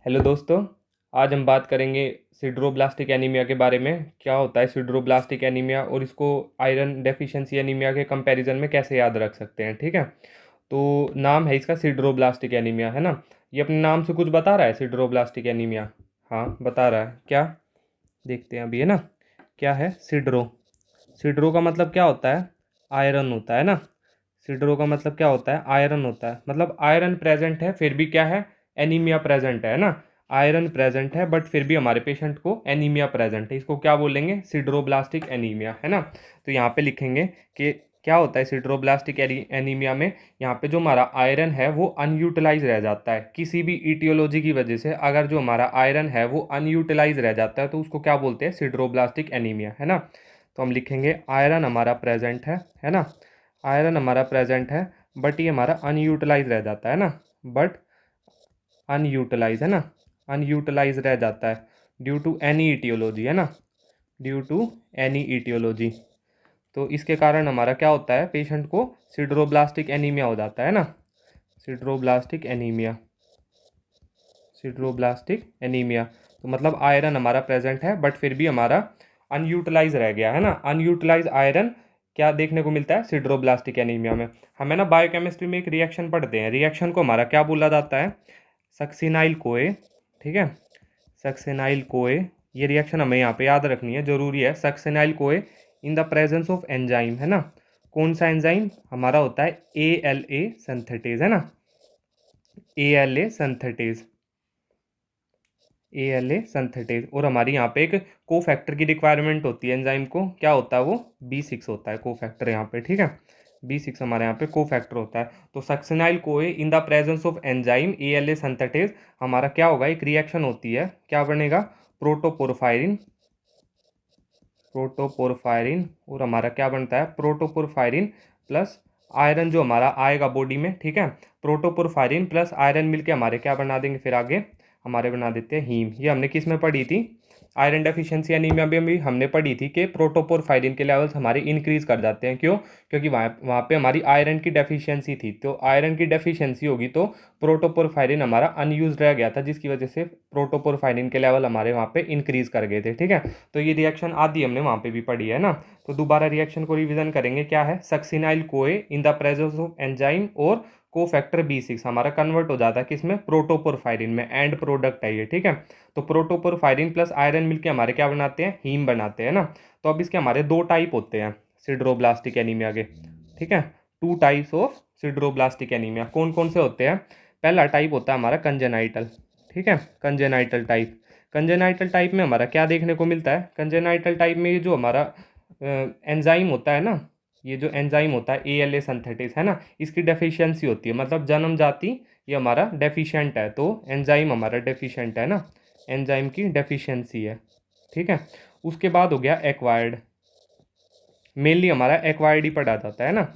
Hello दोस्तों। आज हम बात करेंगे सिड्रोब्लास्टिक एनीमिया के बारे में। क्या होता है सिड्रोब्लास्टिक एनीमिया और इसको आयरन डेफिशिएंसी एनीमिया के कंपैरिजन में कैसे याद रख सकते हैं। ठीक है, तो नाम है इसका सिड्रोब्लास्टिक एनीमिया, है ना। ये अपने नाम से कुछ बता रहा है सिड्रोब्लास्टिक एनीमिया? हाँ, बता रहा है। क्या देखते हैं अभी, है ना। क्या है सिड्रो? सिड्रो का मतलब क्या होता है? आयरन होता है ना। सिड्रो का मतलब क्या होता है? आयरन होता है। मतलब आयरन प्रेजेंट है फिर भी क्या है? एनीमिया प्रेजेंट है ना। आयरन प्रेजेंट है बट फिर भी हमारे पेशेंट को एनीमिया प्रेजेंट है। इसको क्या बोलेंगे? सिड्रोब्लास्टिक एनीमिया, है ना। तो यहाँ पे लिखेंगे कि क्या होता है सिड्रोब्लास्टिक एनीमिया में। यहाँ पे जो हमारा आयरन है वो अनयूटिलाइज रह जाता है किसी भी ईटियोलॉजी की वजह से। अगर जो हमारा आयरन है वो अनयूटिलाइज रह जाता है तो उसको क्या बोलते हैं? सिड्रोब्लास्टिक एनीमिया, है ना। तो हम लिखेंगे आयरन हमारा प्रेजेंट है ना। आयरन हमारा प्रेजेंट है बट ये हमारा अनयूटिलाइज रह जाता है ना। बट अनयूटिलाइज, है ना। अनयूटिलाइज रह जाता है ड्यू टू एनी ईटियोलॉजी, है ना। Due to any aetiology. तो इसके कारण हमारा क्या होता है? पेशेंट को सिड्रोब्लास्टिक एनीमिया हो जाता है ना। सिड्रोब्लास्टिक एनीमिया, सिड्रोब्लास्टिक एनीमिया। तो मतलब आयरन हमारा प्रेजेंट है बट फिर भी हमारा अनयूटिलाइज रह गया, है ना। अनयूटिलाइज आयरन क्या देखने को मिलता है सिड्रोब्लास्टिक एनीमिया में? हमें ना बायोकेमिस्ट्री में एक रिएक्शन पढ़ते हैं। रिएक्शन को हमारा क्या बोला जाता है? सक्सिनाइल कोए। ठीक है, सक्सिनाइल कोए। ये रिएक्शन हमें यहाँ पे याद रखनी है, जरूरी है। सक्सिनाइल कोए in the presence of enzyme, है ना। कौन सा एंजाइम हमारा होता है? ALA सिंथेटेज, है ना। ALA synthetase, ALA synthetase. और हमारी यहाँ पे एक को फैक्टर की रिक्वायरमेंट होती है एंजाइम को। क्या होता है वो? B6 होता है को फैक्टर यहाँ पे। ठीक है, B6 हमारे यहाँ पे को फैक्टर होता है। तो सक्सिनाइल कोए in the presence of enzyme ALA synthetase हमारा क्या होगा? एक रिएक्शन होती है। क्या बनेगा? प्रोटोपोरफायरिन, प्रोटोपोरफायरिन। और हमारा क्या बनता है? प्रोटोपोरफायरिन प्लस आयरन जो हमारा आएगा बॉडी में। ठीक है, प्रोटोपोरफायरिन प्लस आयरन मिलके हमारे क्या बना देंगे फिर आगे? हमारे बना देते हैं हीम। ये हमने किस में पढ़ी थी? आयरन डेफिशिएंसी एनीमिया में भी हमने पढ़ी थी कि प्रोटोपोरफायरिन के लेवल्स हमारे इंक्रीज कर जाते हैं। क्यों? क्योंकि वहाँ वहाँ पे हमारी आयरन की डेफिशिएंसी थी। तो आयरन की डेफिशिएंसी होगी तो प्रोटोपोरफायरिन हमारा अनयूज रह गया था, जिसकी वजह से प्रोटोपोरफायरिन के लेवल हमारे वहाँ पे इंक्रीज कर गए थे। ठीक है, तो ये रिएक्शन आदि हमने वहाँ पे भी पढ़ी है ना। तो दोबारा रिएक्शन को रिवीजन करेंगे। क्या है? सक्सिनाइल कोए in the presence of enzyme और को फैक्टर B6 हमारा कन्वर्ट हो जाता है किसमें? प्रोटोपोरफायरिन में। एंड प्रोडक्ट है ये। ठीक है, तो प्रोटोपोरफायरिन प्लस आयरन मिलके हमारे क्या बनाते हैं? हीम बनाते हैं ना। तो अब इसके हमारे दो टाइप होते हैं सिड्रोब्लास्टिक एनीमिया के। ठीक है, टू टाइप्स ऑफ सिड्रोब्लास्टिक एनीमिया। कौन कौन से होते हैं? पहला टाइप होता है हमारा कंजेनाइटल। ठीक है, कंजेनाइटल टाइप। कंजेनाइटल टाइप में हमारा क्या देखने को मिलता है? कंजेनाइटल टाइप में ये जो हमारा एंजाइम होता है ना, ये जो एंजाइम होता है ALA सिंथेटेज, है ना, इसकी डेफिशिएंसी होती है। मतलब जन्म जाति ये हमारा डेफिशिएंट है, तो एंजाइम हमारा डेफिशिएंट है ना। एंजाइम की डेफिशिएंसी है। ठीक है, उसके बाद हो गया एक्वायर्ड। मेनली हमारा एक्वायर्ड ही पढ़ा जाता है ना।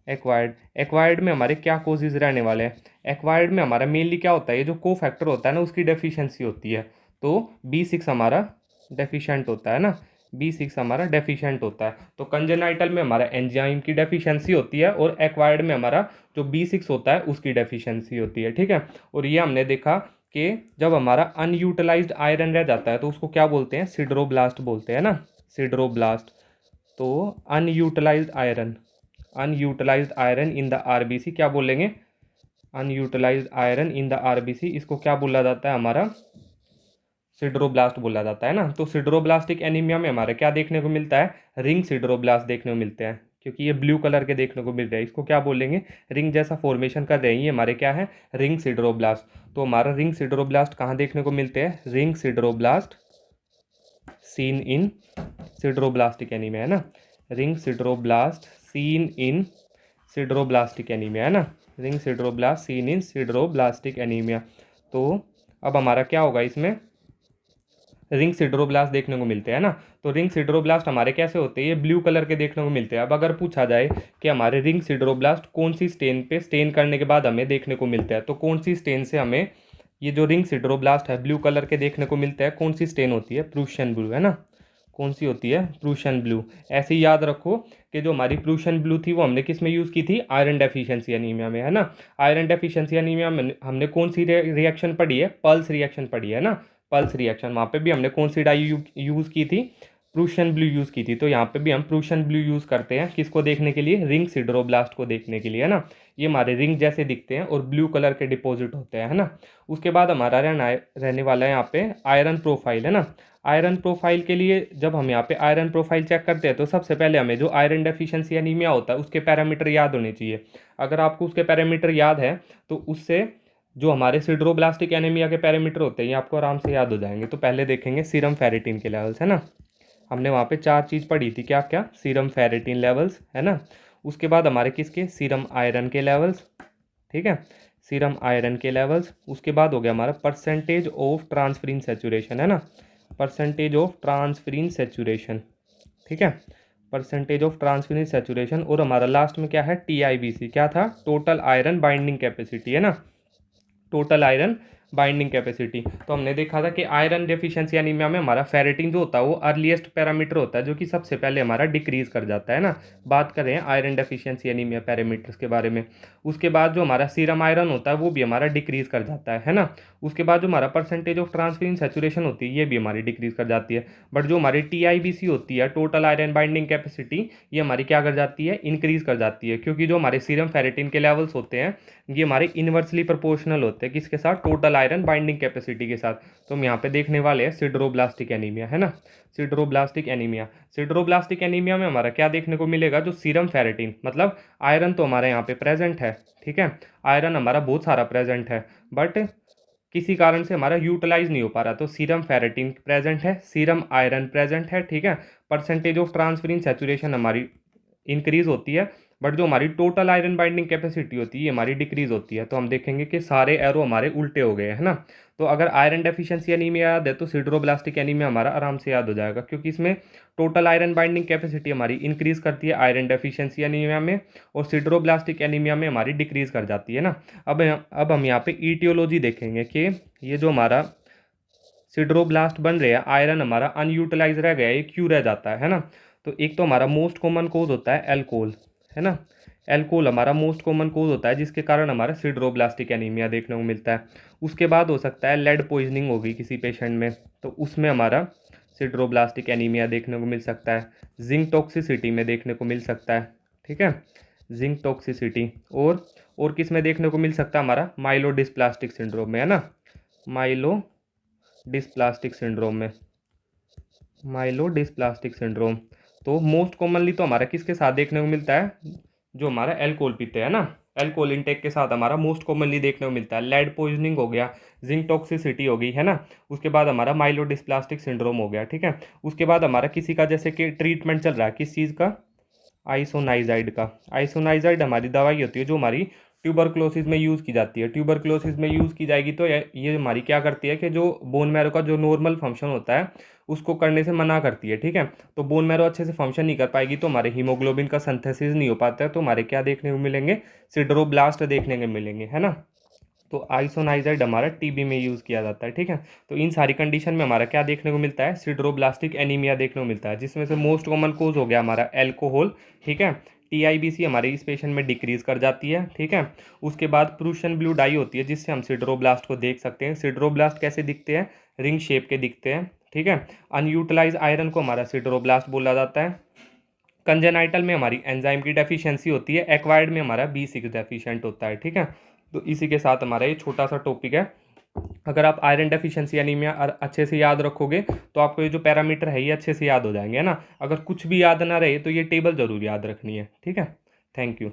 एक्वायर्ड, एक्वायर्ड में हमारे क्या कोजेज रहने वाले हैं? एक्वायर्ड में हमारा मेनली क्या होता है? ये जो को फैक्टर होता है ना उसकी डेफिशिएंसी होती है। तो B6 हमारा डेफिशिएंट होता है ना। B6 हमारा डेफिशिएंट होता है। तो कंजेनाइटल में हमारा एंजाइम की डेफिशिएंसी होती है और एक्वायर्ड में हमारा जो B6 होता है उसकी डेफिशिएंसी होती है। ठीक है, और ये हमने देखा कि जब हमारा अनयूटिलाइज्ड आयरन रह जाता है तो उसको क्या बोलते हैं? सिड्रोब्लास्ट बोलते हैं ना। सिड्रोब्लास्ट। तो unutilised iron, unutilised iron in the RBC क्या बोलेंगे? Unutilised iron in the RBC, इसको क्या बोला जाता है? हमारा सिड्रोब्लास्ट बोला जाता है ना। तो सिड्रोब्लास्टिक एनीमिया में हमारे क्या देखने को मिलता है? रिंग सिड्रोब्लास्ट देखने को मिलते हैं, क्योंकि ये ब्लू कलर के देखने को मिल रहे हैं। इसको क्या बोलेंगे? रिंग जैसा फॉर्मेशन कर रहे हैं ये हमारे क्या है? Ring sideroblast. तो हमारा रिंग सिड्रोब्लास्ट कहाँ देखने को मिलते हैं? Ring sideroblast seen in sideroblastic anaemia, है ना। Ring sideroblast seen in sideroblastic anaemia, है ना। Ring sideroblast seen in sideroblastic anaemia. तो अब हमारा क्या होगा? इसमें रिंग सिड्रोब्लास्ट देखने को मिलते हैं ना। तो रिंग सिड्रोब्लास्ट हमारे कैसे होते हैं? ये ब्लू कलर के देखने को मिलते हैं। अब अगर पूछा जाए कि हमारे रिंग सिड्रोब्लास्ट कौन सी स्टेन पे स्टेन करने के बाद हमें देखने को मिलता है, तो कौन सी स्टेन से हमें ये जो रिंग सिड्रोब्लास्ट है ब्लू कलर के देखने को मिलता है? कौन सी स्टेन होती है? प्रूशियन ब्लू, है ना। कौन सी होती है, प्रूशियन ब्लू। ऐसे ही याद रखो कि जो हमारी प्रूशियन ब्लू थी वो हमने किस में यूज़ की थी, आयरन डेफिशिएंसी एनीमिया में, है ना। आयरन डेफिशिएंसी एनीमिया में हमने कौन सी रिएक्शन पढ़ी है, पल्स रिएक्शन पढ़ी है ना, पल्स रिएक्शन। वहाँ पे भी हमने कौन सी डाई यूज़ की थी, प्रूशियन ब्लू यूज़ की थी। तो यहाँ पे भी हम प्रूशियन ब्लू यूज़ करते हैं किसको देखने के लिए, रिंग सिड्रोब्लास्ट को देखने के लिए, है ना। ये हमारे रिंग जैसे दिखते हैं और ब्लू कलर के डिपॉजिट होते हैं, है ना। उसके बाद हमारा रहने वाला है यहाँ पे आयरन प्रोफाइल, है ना। आयरन प्रोफाइल के लिए जब हम यहाँ पे आयरन प्रोफाइल चेक करते हैं तो सबसे पहले हमें जो आयरन डेफिशिएंसी एनीमिया होता है उसके पैरामीटर याद होने चाहिए। अगर आपको उसके पैरामीटर याद है तो उससे जो हमारे सिड्रोब्लास्टिक एनीमिया के पैरामीटर होते हैं ये आपको आराम से याद हो जाएंगे। तो पहले देखेंगे सीरम फेरिटिन के लेवल्स, है ना। हमने वहाँ पे 4 चीज़ पढ़ी थी, क्या क्या, सीरम फेरिटिन लेवल्स, है ना। उसके बाद हमारे किसके, सीरम आयरन के लेवल्स, ठीक है, सीरम आयरन के लेवल्स। उसके बाद हो गया हमारा परसेंटेज ऑफ ट्रांसफेरिन सेचुरेशन, है ना, परसेंटेज ऑफ ट्रांसफेरिन सेचुरेशन, ठीक है, परसेंटेज ऑफ ट्रांसफेरिन सेचुरेशन। और हमारा लास्ट में क्या है, TIBC, क्या था, टोटल आयरन बाइंडिंग कैपेसिटी, है ना, टोटल आयरन बाइंडिंग कैपेसिटी। तो हमने देखा था कि आयरन डेफिशिएंसी एनीमिया में हमारा फेरेटिन जो होता है वो अर्लीस्ट पैरामीटर होता है जो कि सबसे पहले हमारा डिक्रीज कर जाता है ना। बात कर रहे हैं आयरन डेफिशिएंसी एनीमिया पैरामीटर्स के बारे में। उसके बाद जो हमारा सीरम आयरन होता है वो भी हमारा डिक्रीज कर जाता है ना। उसके बाद जो हमारा परसेंटेज ऑफ ट्रांसफेरिन सेचुरेशन होती है ये भी हमारी डिक्रीज कर जाती है। बट जो हमारी TIBC होती है, टोटल आयरन बाइंडिंग कैपेसिटी, ये हमारी क्या कर जाती है, इंक्रीज कर जाती है, क्योंकि जो हमारे सीरम फेरेटिन के लेवल्स होते हैं ये हमारे इनवर्सली प्रोपोर्शनल होते हैं किसके साथ, टोटल आयरन बाइंडिंग कैपेसिटी के साथ। तो हम यहाँ पे देखने वाले हैं सिड्रोब्लास्टिक एनीमिया, है ना, सिड्रोब्लास्टिक एनीमिया। सिड्रोब्लास्टिक एनीमिया में हमारा क्या देखने को मिलेगा, जो सीरम फेरेटिन, मतलब आयरन तो हमारे यहाँ पे प्रेजेंट है, ठीक है, आयरन हमारा बहुत सारा प्रेजेंट है, बट किसी कारण से हमारा यूटिलाइज नहीं हो पा रहा। तो सीरम फेरेटिन प्रेजेंट है, सीरम आयरन प्रेजेंट है, ठीक है, परसेंटेज ऑफ ट्रांसफेरिन सेचुरेशन हमारी इंक्रीज होती है, बट जो हमारी टोटल आयरन बाइंडिंग कैपेसिटी होती है ये हमारी डिक्रीज होती है। तो हम देखेंगे कि सारे एरो हमारे उल्टे हो गए, है ना। तो अगर आयरन डेफिशिएंसी एनीमिया याद है तो सिड्रोब्लास्टिक एनीमिया हमारा आराम से याद हो जाएगा, क्योंकि इसमें टोटल आयरन बाइंडिंग कैपेसिटी हमारी इंक्रीज करती है आयरन डेफिशिएंसी एनीमिया में, और सिड्रोब्लास्टिक एनीमिया में हमारी डिक्रीज कर जाती है ना। अब हम यहाँ पे ईटियोलॉजी देखेंगे कि ये जो हमारा सिड्रोब्लास्ट बन रहे हैं, आयरन हमारा अनयूटिलाइज रह गया, ये क्यों रह जाता है ना। तो एक तो हमारा मोस्ट कॉमन कोज होता है एल्कोहल, है ना, एल्कोहल हमारा मोस्ट कॉमन कोज होता है जिसके कारण हमारा सिड्रोब्लास्टिक एनीमिया देखने को मिलता है। उसके बाद हो सकता है लेड पॉइजनिंग होगी किसी पेशेंट में, तो उसमें हमारा सिड्रोब्लास्टिक एनीमिया देखने को मिल सकता है। जिंक टॉक्सिसिटी में देखने को मिल सकता है, ठीक है, जिंक टॉक्सिसिटी। और किस में देखने को मिल सकता है, हमारा माइलोडिस्प्लास्टिक सिंड्रोम में, है ना, माइलोडिस्प्लास्टिक सिंड्रोम में, माइलोडिस्प्लास्टिक सिंड्रोम। तो मोस्ट कॉमनली तो हमारा किसके साथ देखने को मिलता है, जो हमारा एल्कोहल पीते हैं ना, एल्कोहल इंटेक के साथ हमारा मोस्ट कॉमनली देखने को मिलता है। लेड पॉइजनिंग हो गया, जिंक टॉक्सिसिटी हो गई, है ना, उसके बाद हमारा माइलोडिस्प्लास्टिक सिंड्रोम हो गया, ठीक है। उसके बाद हमारा किसी का जैसे कि ट्रीटमेंट चल रहा है किस चीज़ का, आइसोनाइजाइड का। आइसोनाइजाइड हमारी दवाई होती है जो हमारी ट्यूबरक्लोसिस में यूज़ की जाती है। ट्यूबरक्लोसिस में यूज़ की जाएगी तो ये हमारी क्या करती है कि जो बोन मैरो का जो नॉर्मल फंक्शन होता है उसको करने से मना करती है, ठीक है। तो बोन मैरो अच्छे से फंक्शन नहीं कर पाएगी तो हमारे हीमोग्लोबिन का सिंथेसिस नहीं हो पाता है, तो हमारे क्या देखने को मिलेंगे, सिड्रोब्लास्ट देखने को मिलेंगे, है ना। तो आइसोनाइजाइड हमारा TB में यूज़ किया जाता है, ठीक है। तो इन सारी कंडीशन में हमारा क्या देखने को मिलता है, सिड्रोब्लास्टिक एनीमिया देखने को मिलता है, जिसमें से मोस्ट कॉमन कोज हो गया हमारा एल्कोहल, ठीक है। TIBC हमारी इस पेशेंट में डिक्रीज कर जाती है, ठीक है। उसके बाद प्रूशियन ब्लू डाई होती है जिससे हम सिड्रोब्लास्ट को देख सकते हैं। सिड्रोब्लास्ट कैसे दिखते हैं, रिंग शेप के दिखते हैं, ठीक है। अनयूटिलाइज आयरन को हमारा सिड्रोब्लास्ट बोला जाता है। कंजेनाइटल में हमारी एंजाइम की डेफिशिएंसी होती है, एक्वायर्ड में हमारा B6 डेफिशिएंट होता है, ठीक है। तो इसी के साथ हमारा ये छोटा सा टॉपिक है। अगर आप आयरन डेफिशिएंसी एनीमिया अच्छे से याद रखोगे तो आपको ये जो पैरामीटर है ये अच्छे से याद हो जाएंगे, है ना। अगर कुछ भी याद ना रहे तो ये टेबल जरूर याद रखनी है, ठीक है। Thank you.